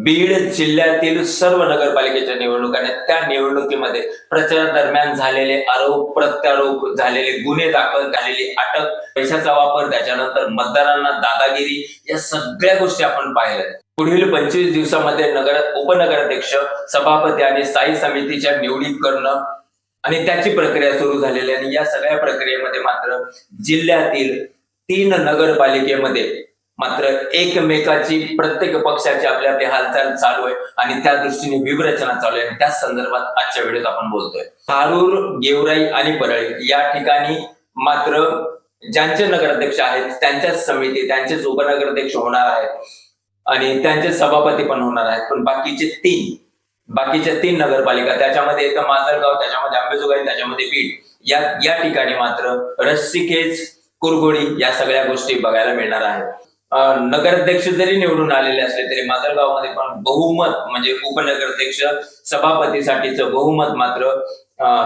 बीड जिल्ह्यातील सर्व नगरपालिकेच्या निवडणुकांनी त्या निवडणुकीमध्ये प्रचार दरम्यान झालेले आरोप प्रत्यारोप झालेले गुन्हे दाखल झालेली अटक पैशाचा वापर त्याच्यानंतर मतदारांना दादागिरी या सगळ्या गोष्टी आपण पाहिल्या। पुढील 25 दिवसामध्ये उपनगराध्यक्ष सभापती आणि स्थायी समितीच्या निवडी करणं आणि त्याची प्रक्रिया सुरू झालेली आहे। या सगळ्या प्रक्रियेमध्ये मात्र जिल्ह्यातील 3 नगरपालिकेमध्ये मात्र एकमेकाची प्रत्येक पक्षाची आपली आपली हालचाल चालू आहे आणि त्या दृष्टीने व्यूहरचना चालू आहे। त्या संदर्भात आजच्या व्हिडिओत आपण बोलतोय। धारूर, गेवराई आणि परळी या ठिकाणी मात्र ज्यांचे नगराध्यक्ष आहेत त्यांच्याच समिती त्यांचेच उपनगराध्यक्ष होणार आहेत आणि त्यांचे सभापती पण होणार आहेत। पण बाकीच्या तीन नगरपालिका त्याच्यामध्ये येतं माजलगाव, त्याच्यामध्ये अंबेजोगाई, त्याच्यामध्ये बीड या ठिकाणी मात्र रस्सीखेच कुरघोडी या सगळ्या गोष्टी बघायला मिळणार आहेत। नगराध्यक्ष जरी निवडून आलेले असले तरी माजलगावमध्ये पण बहुमत म्हणजे उपनगराध्यक्ष सभापतीसाठीचं बहुमत मात्र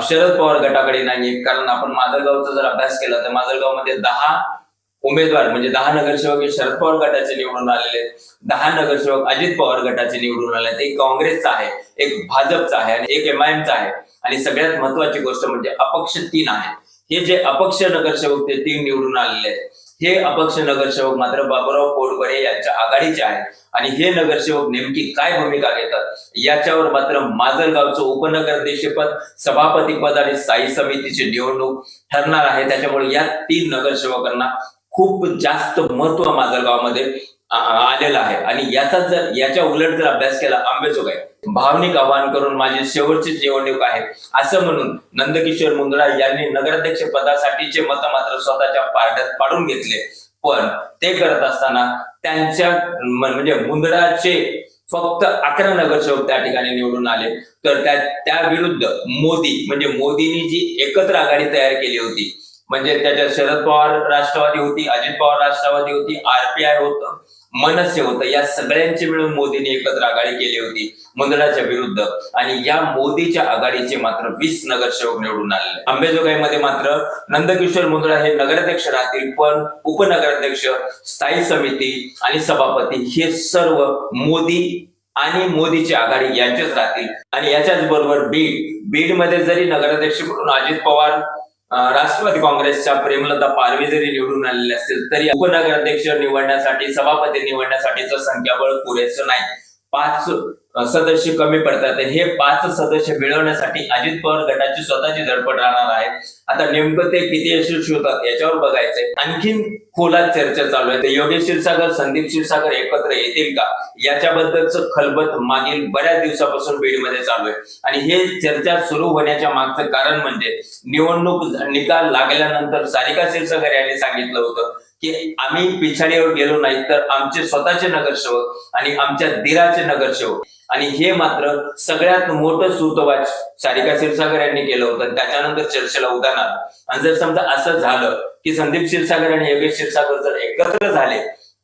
शरद पवार गटाकडे नाहीये। कारण आपण माजलगावचा जर अभ्यास केला तर माजलगावमध्ये 10 उमेदवार म्हणजे 10 नगरसेवक हे शरद पवार गटाचे निवडून आलेले, 10 नगरसेवक अजित पवार गटाचे निवडून आले। एक काँग्रेसचा आहे, एक भाजपचा आहे आणि एक MIMचा आहे आणि सगळ्यात महत्वाची गोष्ट म्हणजे अपक्ष 3 आहेत। हे जे अपक्ष नगरसेवक ते 3 निवडून आलेले आहेत, हे अपक्ष नगरसेवक मात्र बाबुराव पोटबरे यांच्या आघाडीचे आहेत आणि हे नगरसेवक नेमकी काय भूमिका घेतात याच्यावर मात्र माजलगावचं उपनगराध्यक्षपद, सभापतीपद आणि स्थायी समितीची निवडणूक ठरणार आहे। त्याच्यामुळे या 3 नगरसेवकांना खूप जास्त महत्व माजलगावमध्ये आलेलं आहे आणि याच्या उलट जर अभ्यास केला अंबेजोगाई भावनिक आवाहन करून माझी शेवटची निवडणूक आहे असं म्हणून नंदकिशोर मुंदडा यांनी नगराध्यक्ष पदासाठीचे मत मात्र स्वतःच्या पारड्यात पाडून घेतले। पण ते करत असताना त्यांच्या म्हणजे मुंदडाचे फक्त 11 नगरसेवक त्या ठिकाणी निवडून आले। तर त्या विरुद्ध मोदींनी जी एकत्र आघाडी तयार केली होती म्हणजे त्याच्यात शरद पवार राष्ट्रवादी होती, अजित पवार राष्ट्रवादी होती, RPI होतं, मनसे होतं, या सगळ्यांची मिळून मोदींनी एकत्र आघाडी केली होती मुंदडाच्या विरुद्ध आणि या मोदीच्या आघाडीचे मात्र 20 नगरसेवक निवडून आले। अंबेजोगाईमध्ये मात्र नंदकिशोर मुंदडा हे नगराध्यक्ष राहतील, पण उपनगराध्यक्ष, स्थायी समिती आणि सभापती हे सर्व मोदी आणि मोदीची आघाडी यांचेच राहतील। आणि याच्याच बरोबर बीडमध्ये जरी नगराध्यक्ष म्हणून अजित पवार राष्ट्रवादी काँग्रेसच्या प्रेमलता पारवी जरी निवडून आलेले असतील तरी उपनगराध्यक्ष निवडण्यासाठी, सभापती निवडण्यासाठीचं संख्याबळ पुरेसं नाही। 5 सदस्य कमी पडतात। हे 5 सदस्य मिळवण्यासाठी अजित पवार गटाची स्वतःची धडपड राहणार आहे। आता नेमकं ते किती यशस्वी होतात याच्यावर बघायचंय। आणखीन खोलात चर्चा चालू आहे। योगेश क्षीरसागर, संदीप क्षीरसागर एकत्र येतील का याच्याबद्दलचं खलबत मागील बऱ्याच दिवसापासून बीडमध्ये चालू आहे आणि हे चर्चा सुरू होण्याच्या मागचं कारण म्हणजे निवडणूक निकाल लागल्यानंतर सारिका क्षीरसागर यांनी सांगितलं होतं की आम्ही पिछाडीवर गेलो नाही तर आमचे स्वतःचे नगरसेवक आणि आमच्या दिराचे नगरसेवक आणि हे मात्र सगळ्यात मोठं सूतवाच सारिका क्षीरसागर यांनी केलं होतं। त्याच्यानंतर चर्चेला उधाण आलं आणि जर समजा असं झालं की संदीप क्षीरसागर आणि योगेश क्षीरसागर जर एकत्र झाले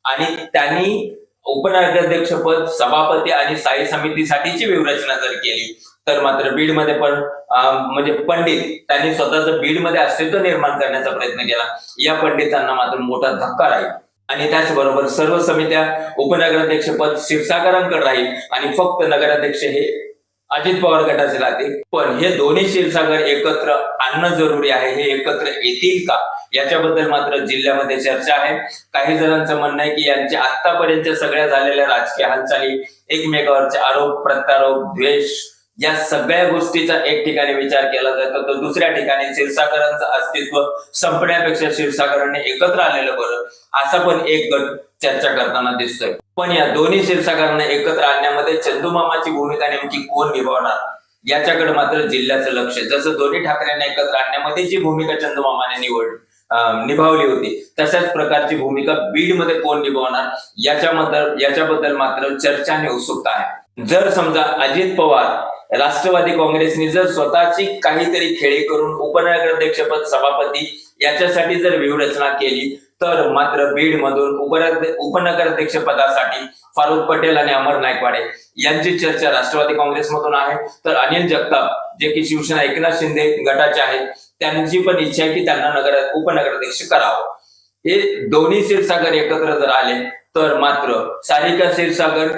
आणि त्यांनी उपनगराध्यक्षपद, सभापती आणि स्थायी समितीसाठीची व्यूहरचना जर केली तर मात्र बीडमध्ये पण म्हणजे पंडित त्यांनी स्वतःचं बीडमध्ये अस्तित्व निर्माण करण्याचा प्रयत्न केला, या पंडितांना मात्र मोठा धक्का राहील आणि त्याचबरोबर सर्व समित्या उपनगराध्यक्षपद क्षीरसागरांकडे राहील आणि फक्त नगराध्यक्ष हे अजित पवार गटाचे राहतील। पण हे दोन्ही क्षीरसागर एकत्र आणणं जरुरी आहे। हे एकत्र येतील का याच्याबद्दल मात्र जिल्ह्यामध्ये चर्चा आहे। काही जणांचं म्हणणं आहे की यांच्या आतापर्यंत सगळ्या झालेल्या राजकीय हालचाली, एकमेकावरचे आरोप प्रत्यारोप, द्वेष या सगळ्या गोष्टीचा एक ठिकाणी विचार केला जातो तर दुसऱ्या ठिकाणी क्षीरसागरांचं अस्तित्व संपण्यापेक्षा क्षीरसागरांनी एकत्र आलेलं बरं असा पण एक गट चर्चा करताना दिसतोय। पण या दोन्ही क्षीरसागरांना एकत्र आणण्यामध्ये चंदूमामाची भूमिका नेमकी कोण निभावणार याच्याकडे मात्र जिल्ह्याचं लक्ष आहे। जसं दोन्ही ठाकरेंना एकत्र आणण्यामध्ये जी भूमिका चंदूमामाने निभावली होती तशाच प्रकारची भूमिका बीडमध्ये कोण निभावणार याच्याबद्दल मात्र चर्चा आणि उत्सुकता आहे। जर समजा अजित पवार राष्ट्रवादी काँग्रेसने जर स्वतःची काहीतरी खेळी करून उपनगराध्यक्षपद, सभापती याच्यासाठी जर व्यूहरचना केली तर मात्र बीड मधून उपनगराध्यक्ष पदासाठी फारुख पटेल आणि अमर नायकवाडे यांची चर्चा राष्ट्रवादी काँग्रेसमधून आहे। तर अनिल जगताप जे की शिवसेना एकनाथ शिंदे गटाचे आहेत त्यांची पण इच्छा आहे की त्यांना उपनगराध्यक्ष करावं। हे दोन्ही क्षीरसागर एकत्र जर आले तर मात्र सारिका क्षीरसागर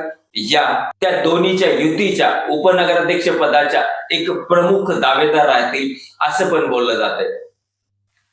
या त्या दोन्हीच्या युतीच्या उपनगराध्यक्ष पदाच्या एक प्रमुख दावेदार राहतील असं पण बोललं जात आहे.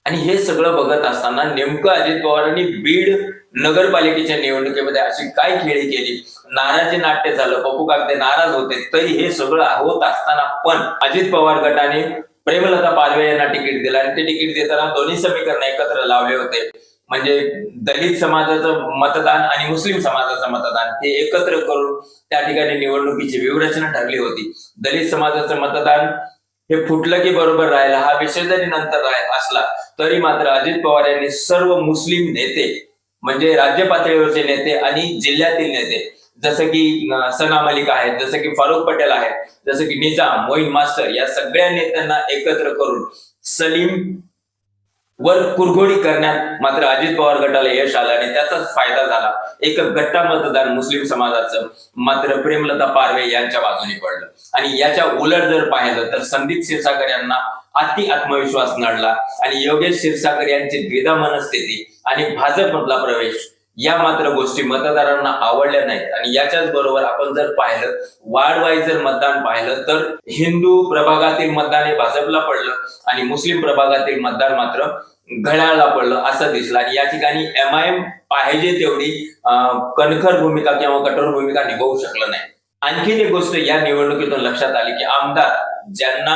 आणि हे सगळं बघत असताना नेमकं अजित पवारांनी बीड नगरपालिकेच्या निवडणुकीमध्ये अशी काय खेळी केली, नाराजी नाट्य झालं, पप्पू कागदे नाराज होते, तरी हे सगळं होत असताना पण अजित पवार गटाने प्रेमलता पालवे यांना तिकीट दिलं आणि ते तिकीट देताना दोन्ही समीकरण एकत्र लावले होते. म्हणजे दलित समाजाचं मतदान आणि मुस्लिम समाजाचं मतदान हे एकत्र करून त्या ठिकाणी निवडणुकीची व्यूहरचना ठरली होती. दलित समाजाचं मतदान हे फुटलं की बरोबर राहिला हा विषय जरी नंतर असला तरी मात्र अजित पवार यांनी सर्व मुस्लिम नेते म्हणजे राज्य पातळीवरचे नेते आणि जिल्ह्यातील नेते जसं की सना मलिक आहेत, जसं की फारुख पटेल आहेत, जसं की निजाम, मोईन मास्टर या सगळ्या नेत्यांना एकत्र करून सलीम वर कुरघोडी करण्यात मात्र अजित पवार गटाला यश आलं आणि त्याचाच फायदा झाला. एक गट्टा मतदान मुस्लिम समाजाचं मात्र प्रेमलता पारवे यांच्या बाजूने पडलं. आणि याच्या उलट जर पाहिलं तर संदीप क्षीरसागर यांना अति आत्मविश्वास नडला आणि योगेश क्षीरसागर यांची द्विधा मनस्थिती आणि भाजपमधला प्रवेश या मात्र गोष्टी मतदारांना आवडल्या नाहीत. आणि याच्याच बरोबर आपण जर पाहिलं वार्ड वाईज जर मतदान पाहिलं तर हिंदू प्रभागातील मतदान हे भाजपला पडलं आणि मुस्लिम प्रभागातील मतदान मात्र घड्याळाला पडलं असं दिसलं. आणि या ठिकाणी MIM पाहिजे तेवढी कणखर भूमिका किंवा कठोर भूमिका निभावू शकलं नाही. आणखीन एक गोष्ट या निवडणुकीतून लक्षात आली की आमदार ज्यांना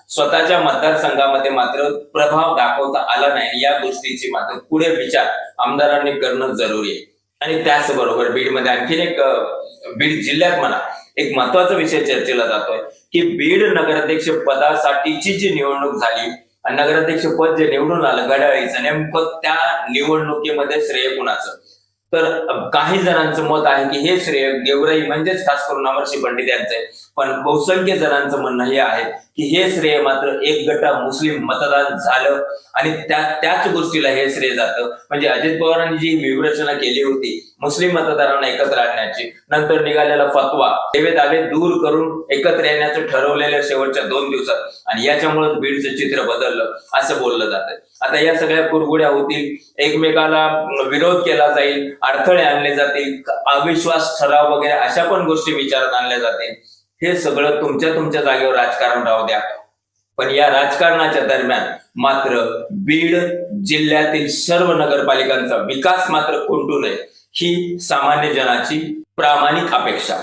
स्वतःच्या मतदारसंघामध्ये मात्र प्रभाव दाखवता आला नाही या गोष्टीची मात्र पुढे विचार आमदारांनी करणं जरुरी आहे. आणि त्याचबरोबर बीडमध्ये आणखीन एक बीड जिल्ह्यात म्हणा एक महत्वाचा विषय चर्चेला जातोय की बीड नगराध्यक्ष पदासाठीची जी निवडणूक झाली आणि नगराध्यक्ष पद जे निवडून आलं घड्याळीचं नेमकं त्या निवडणुकीमध्ये श्रेय कुणाचं. तर काही जणांचं मत आहे की हे श्रेय गेवराई म्हणजेच खास करून अमरशी पंडित यांचं आहे. पण बहुसंख्य जणांचं म्हणणं हे आहे की हे श्रेय मात्र एक गटा मुस्लिम मतदान झालं आणि त्याच गोष्टीला हे श्रेय जातं. म्हणजे अजित पवारांनी जी व्यूहरचना केली होती मुस्लिम मतदारांना एकत्र आणण्याची, नंतर निघालेला फतवा दावे दूर करून एकत्र येण्याचं ठरवलेल्या शेवटच्या 2 दिवसात आणि याच्यामुळे बीडचं चित्र बदललं असं बोललं जातं. आता या सगळ्या कुरघोड्या होतील, एकमेकाला विरोध केला जाईल, अडथळे आणले जातील, अविश्वास ठराव वगैरे अशा पण गोष्टी विचारात आणल्या जातील. हे सगळं तुमच्या जागेवर राजकारण राहू द्या. पण या राजकारणाच्या दरम्यान मात्र बीड जिल्ह्यातील सर्व नगरपालिकांचा विकास मात्र खुंटू नये ही सामान्य जनाची प्रामाणिक अपेक्षा.